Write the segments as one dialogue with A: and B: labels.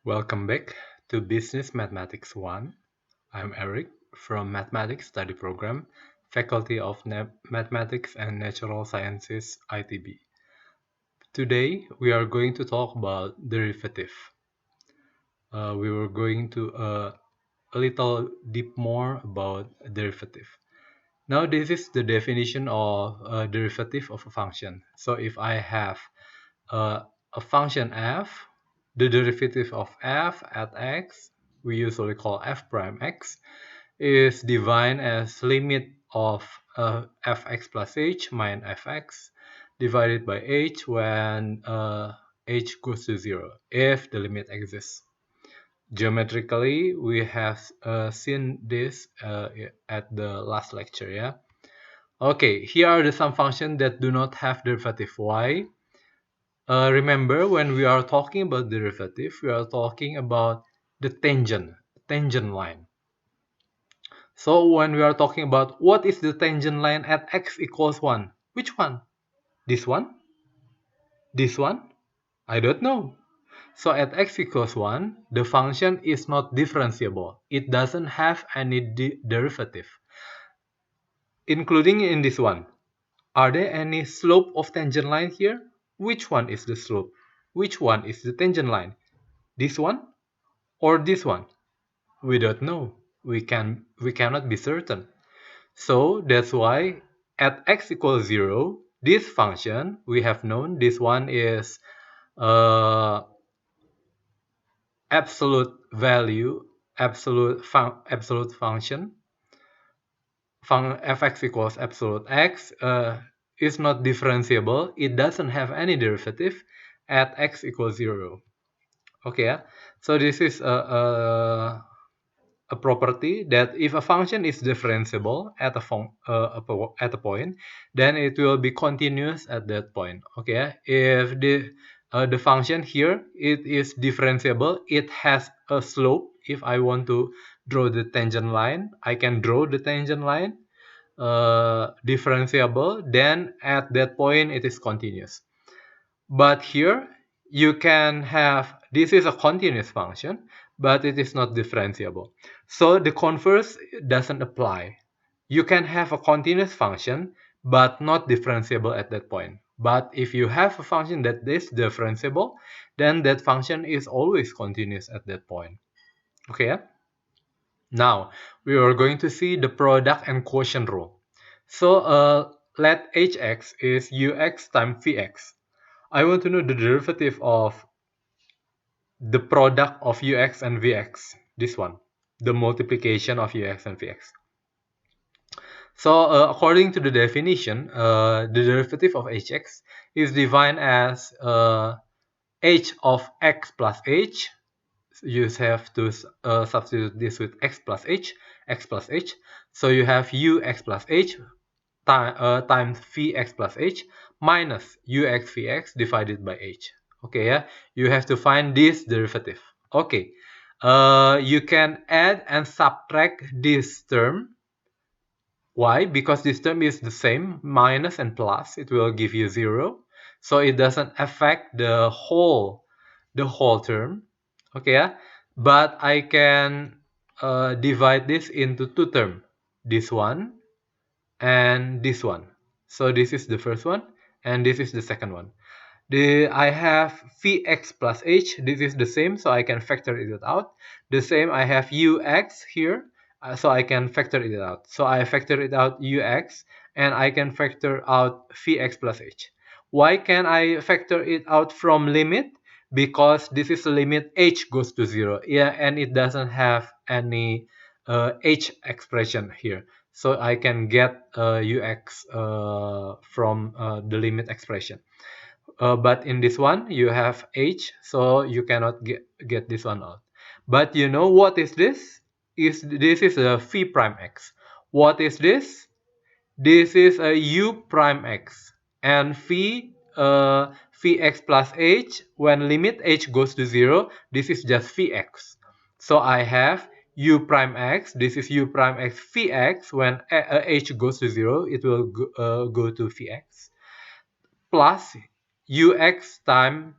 A: Welcome back to Business Mathematics 1. I'm Eric from Mathematics Study Program, Faculty of Mathematics and Natural Sciences, ITB. Today, we are going to talk about derivative. We were going to a little deep more about derivative. Now, this is the definition of a derivative of a function. So if I have a function f, the derivative of f at x, we usually call f prime x, is defined as limit of fx plus h minus fx divided by h when h goes to 0, if the limit exists. Geometrically, we have seen this at the last lecture, yeah? Okay, here are some functions that do not have derivative. Why? Remember, when we are talking about derivative, we are talking about the tangent line. So when we are talking about what is the tangent line at x equals 1, which one? This one? This one? I don't know. So at x equals 1, the function is not differentiable. It doesn't have any derivative, including in this one. Are there any slope of tangent line here? Which one is the slope? Which one is the tangent line? This one or this one? We don't know. We cannot be certain. So that's why at x equals 0, this function we have known this one is absolute value, absolute function. Fx equals absolute x is not differentiable. It doesn't have any derivative at x equals 0. Okay, so this is a property that if a function is differentiable at a point, then it will be continuous at that point. Okay, if the function here it is differentiable, it has a slope. If I want to draw the tangent line, I can draw the tangent line differentiable. Then at that point it is continuous. But here you can have, this is a continuous function, but it is not differentiable. So the converse doesn't apply. You can have a continuous function, but not differentiable at that point. But if you have a function that is differentiable, then that function is always continuous at that point. Okay? Now, we are going to see the product and quotient rule. So let hx is ux times vx. I want to know the derivative of the product of ux and vx, this one, the multiplication of ux and vx. So according to the definition, the derivative of hx is defined as h of x plus h. You have to substitute this with x plus h. So you have ux plus h times vx plus h minus ux vx divided by h. Okay, yeah, you have to find this derivative. Okay, you can add and subtract this term. Why? Because this term is the same, minus and plus, it will give you 0. So it doesn't affect the whole term. Okay, yeah? But I can divide this into two terms, this one and this one. So this is the first one and this is the second one. I have vx plus h, this is the same, so I can factor it out. The same, I have ux here, so I can factor it out. So I factor it out ux, and I can factor out vx plus h. Why can I factor it out from limit? Because this is the limit h goes to 0, yeah, and it doesn't have any h expression here. So I can get ux from the limit expression. But in this one you have h, so you cannot get this one out. But you know what is this? This is a phi prime x. What is this? This is a u prime x, and phi x plus h, when limit h goes to 0, this is just phi x. So I have u prime x, this is u prime x phi x, when h goes to 0, it will go to phi x, plus ux times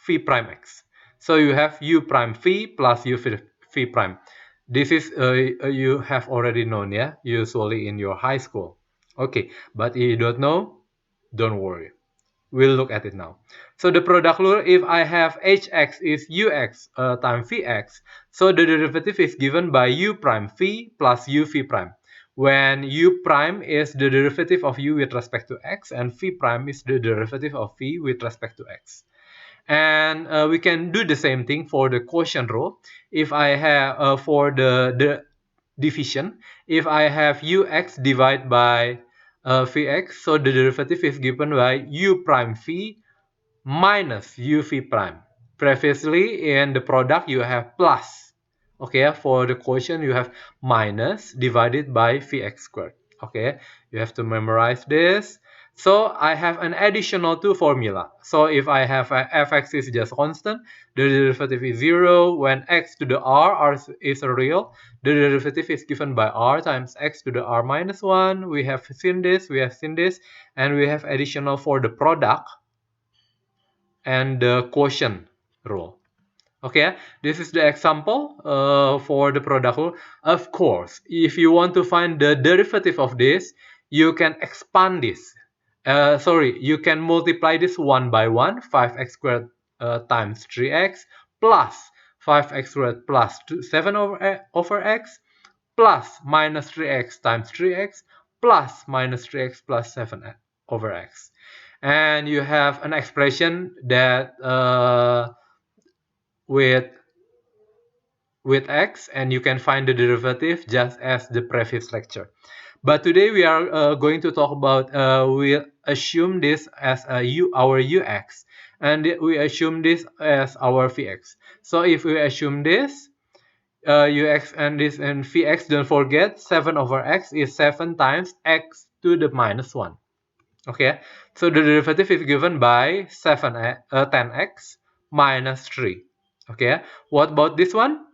A: phi prime x. So you have u prime phi plus u phi prime. This is you have already known, yeah, usually in your high school. Okay, but if you don't know, don't worry. We'll look at it now. So the product rule, if I have hx is ux times vx, so the derivative is given by u prime phi plus u phi prime. When u prime is the derivative of u with respect to x, and phi prime is the derivative of phi with respect to x. And we can do the same thing for the quotient rule. If I have for the division, if I have ux divided by phi x, so the derivative is given by u prime phi minus u phi prime. Previously in the product you have plus. Okay, for the quotient you have minus divided by phi x squared. Okay, you have to memorize this. So I have an additional two formula. So if I have fx is just constant, the derivative is 0. When x to the r is a real, the derivative is given by r times x to the r minus 1. We have seen this, and we have additional for the product and the quotient rule. Okay, this is the example for the product rule. Of course, if you want to find the derivative of this, you can expand this. You can multiply this 1 by 1, 5x squared times 3x plus 5x squared plus 7 over x plus minus 3x times 3x plus minus 3x plus 7 over x. And you have an expression that with x, and you can find the derivative just as the previous lecture. But today we are going to talk about, we assume this as our ux, and we assume this as our vx. So if we assume this, ux and this and vx, don't forget 7 over x is 7 times x to the minus 1. Okay, so the derivative is given by 10x minus 3. Okay, what about this one?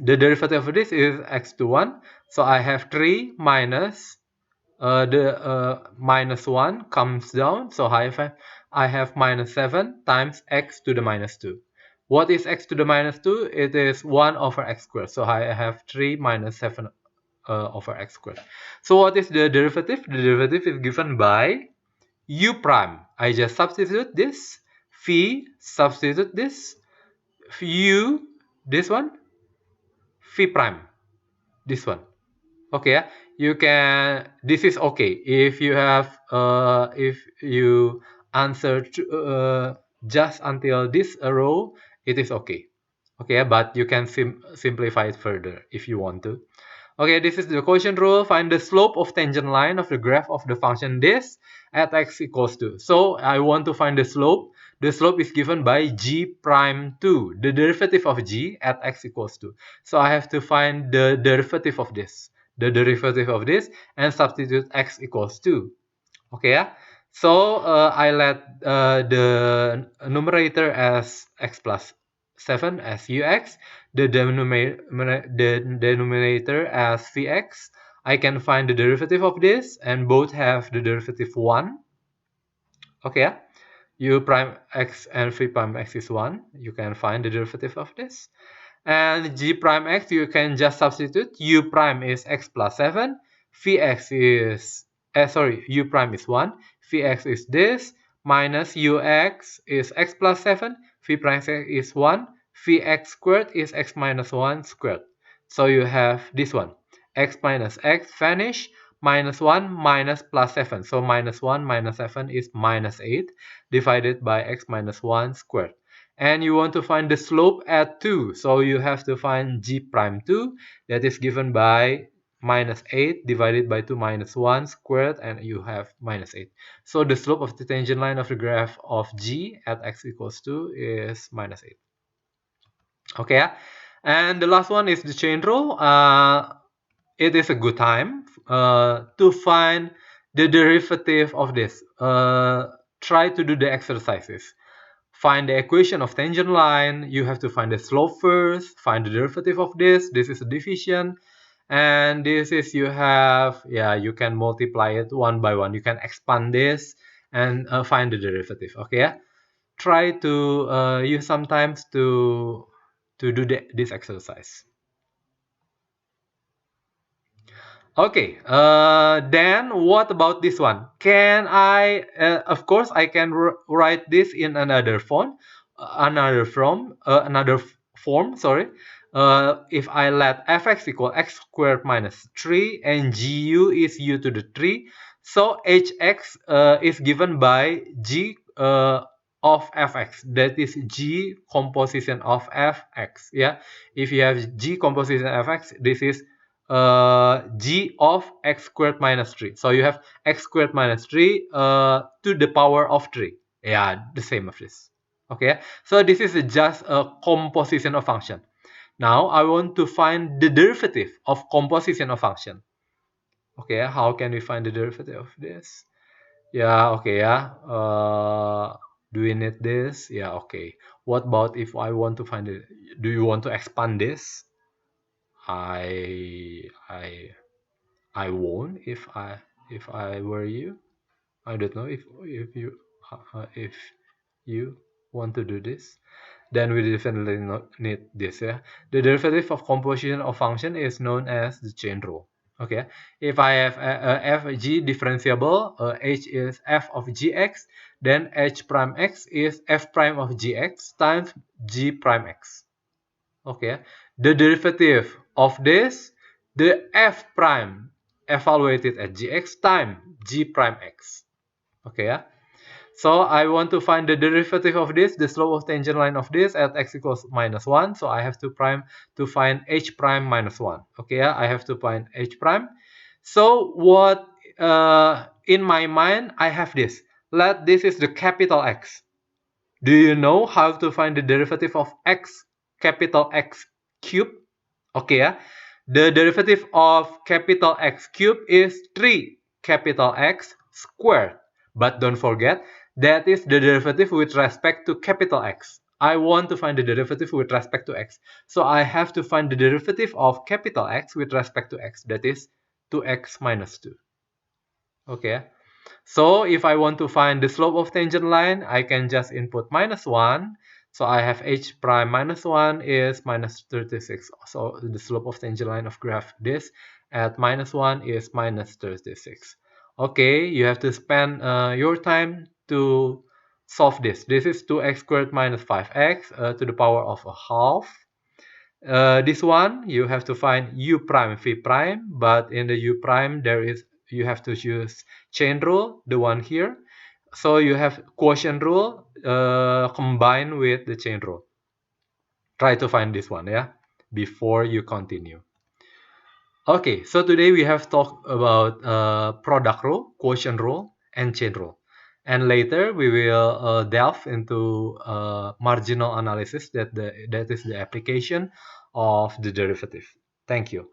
A: The derivative of this is x to 1. So I have 3 minus the minus 1 comes down. So I have minus 7 times x to the minus 2. What is x to the minus 2? It is 1 over x squared. So I have 3 minus 7 over x squared. So what is the derivative? The derivative is given by u prime. I just substitute this. Phi, substitute this. U, this one. Phi prime, this one. Okay, you can, this is okay if you have if you answer just until this row, it is okay. Okay, but you can simplify it further if you want to. Okay, this is the quotient rule. Find the slope of tangent line of the graph of the function this at x equals 2. So I want to find the slope. The slope is given by g prime 2, the derivative of g at x equals 2. So I have to find the derivative of this. The derivative of this and substitute x equals 2. Okay, so I let the numerator as x plus 7 as ux, the denominator as vx. I can find the derivative of this, and both have the derivative 1. Okay, u prime x and phi prime x is 1. You can find the derivative of this. And g prime x, you can just substitute. U prime is x plus 7. Phi x is, u prime is 1. Phi x is this. Minus ux is x plus 7. Phi prime x is 1. Phi x squared is x minus 1 squared. So you have this one. X minus x vanish. Minus 1 minus plus 7. So minus 1 minus 7 is minus 8 divided by x minus 1 squared. And you want to find the slope at 2. So you have to find g prime 2. That is given by minus 8 divided by 2 minus 1 squared, and you have minus 8. So the slope of the tangent line of the graph of g at x equals 2 is minus 8. Okay, and the last one is the chain rule. It is a good time to find the derivative of this. Try to do the exercises. Find the equation of tangent line. You have to find the slope first. Find the derivative of this. This is a division. And this is, you have, you can multiply it one by one. You can expand this and find the derivative. Okay. try to use sometimes to do this exercise. Okay, then what about this one? Can I, of course, I can write this in another another form, sorry. If I let fx equal x squared minus 3 and gu is u to the 3, so hx is given by g of fx, that is g composition of fx, yeah. If you have g composition of fx, this is g of x squared minus 3. So you have x squared minus 3 to the power of 3. Yeah, the same of this. Okay, so this is just a composition of function. Now I want to find the derivative of composition of function. Okay, how can we find the derivative of this? Yeah, okay, yeah. Do we need this? Yeah, okay. What about if I want to find it? Do you want to expand this? I I I won't if I were you. I don't know if you want to do this, then we definitely not need this. Yeah, the derivative of composition of function is known as the chain rule. Okay, if I have a f g differentiable, h is f of gx, then h prime x is f prime of gx times g prime x. Okay, the derivative of this, the f prime evaluated at gx times g prime x. Okay, yeah. So I want to find the derivative of this, the slope of tangent line of this at x equals minus 1. So I have to find h prime minus 1. Okay, yeah, I have to find h prime. So what in my mind I have this. Let this is the capital X. Do you know how to find the derivative of x capital X cube? Okay, yeah. The derivative of capital X cube is 3 capital X squared. But don't forget, that is the derivative with respect to capital X. I want to find the derivative with respect to x. So I have to find the derivative of capital X with respect to x. That is 2x minus 2. Okay. So if I want to find the slope of tangent line, I can just input minus 1. So I have h prime minus 1 is minus 36. So the slope of tangent line of graph this at minus 1 is minus 36. Okay, you have to spend your time to solve this. This is 2x squared minus 5x to the power of a half. This one you have to find u prime v prime, but in the u prime you have to use chain rule, the one here. So you have quotient rule combined with the chain rule. Try to find this one, yeah, before you continue. Okay, so today we have talked about product rule, quotient rule, and chain rule. And later we will delve into marginal analysis, that is the application of the derivative. Thank you.